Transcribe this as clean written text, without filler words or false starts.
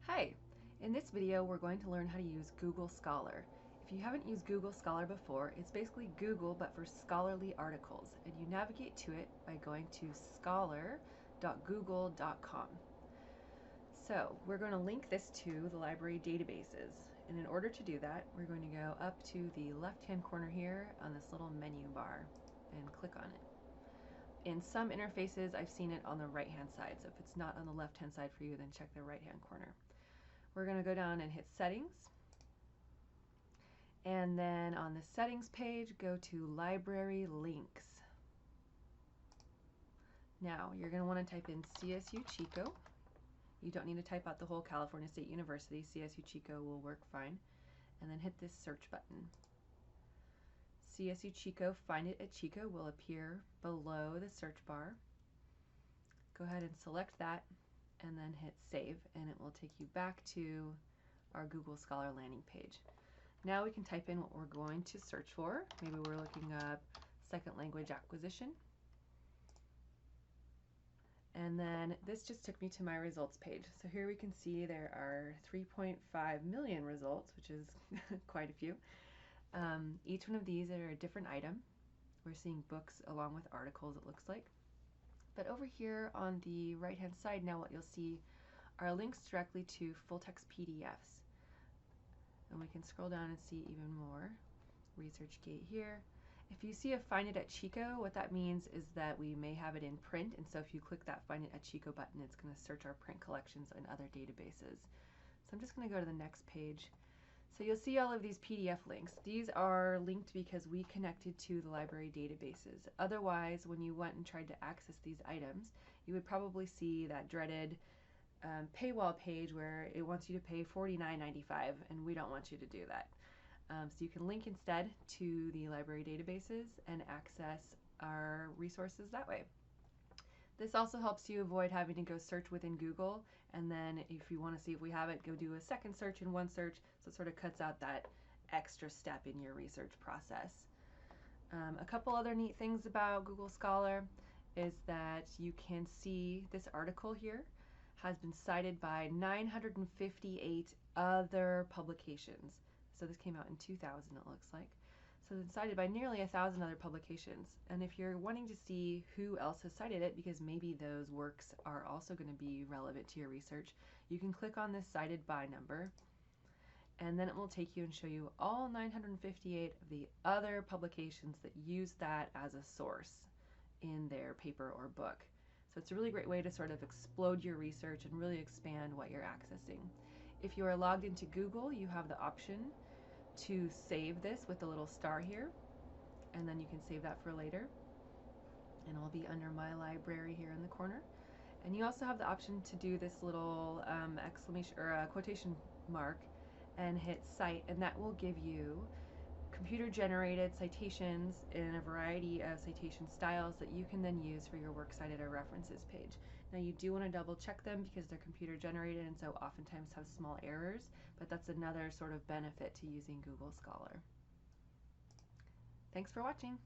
Hi! In this video we're going to learn how to use Google Scholar. If you haven't used Google Scholar before, it's basically Google but for scholarly articles, and you navigate to it by going to scholar.google.com. So we're going to link this to the library databases, and in order to do that we're going to go up to the left hand corner here on this little menu bar and click on it. In some interfaces I've seen it on the right hand side, so if it's not on the left hand side for you, then check the right hand corner. We're going to go down and hit settings, and then on the settings page go to library links. Now you're going to want to type in CSU Chico. You don't need to type out the whole California State University. CSU Chico will work fine, and then hit this search button. CSU Chico, Find It at Chico will appear below the search bar. Go ahead and select that and then hit save, and it will take you back to our Google Scholar landing page. Now we can type in what we're going to search for. Maybe we're looking up second language acquisition. And then this just took me to my results page. So here we can see there are 3.5 million results, which is quite a few. Each one of these are a different item. We're seeing books along with articles, it looks like. But over here on the right hand side now what you'll see are links directly to full text PDFs. And we can scroll down and see even more. ResearchGate here. If you see a Find It at Chico, what that means is that we may have it in print, and so if you click that Find It at Chico button, it's going to search our print collections and other databases. So I'm just going to go to the next page. So you'll see all of these PDF links. These are linked because we connected to the library databases. Otherwise, when you went and tried to access these items, you would probably see that dreaded paywall page where it wants you to pay $49.95, and we don't want you to do that. So you can link instead to the library databases and access our resources that way. This also helps you avoid having to go search within Google, and then if you want to see if we have it, go do a second search in one search, so it sort of cuts out that extra step in your research process. A couple other neat things about Google Scholar is that you can see this article here has been cited by 958 other publications. So this came out in 2000, it looks like. So it's cited by nearly 1,000 other publications. And if you're wanting to see who else has cited it, because maybe those works are also going to be relevant to your research, you can click on this cited by number, and then it will take you and show you all 958 of the other publications that use that as a source in their paper or book. So it's a really great way to sort of explode your research and really expand what you're accessing. If you are logged into Google, you have the option to save this with the little star here, and then you can save that for later, and it'll be under My Library here in the corner. And you also have the option to do this little exclamation or quotation mark and hit cite, and that will give you computer generated citations in a variety of citation styles that you can then use for your works cited or references page. Now you do want to double check them because they're computer generated and so oftentimes have small errors, but that's another sort of benefit to using Google Scholar. Thanks for watching.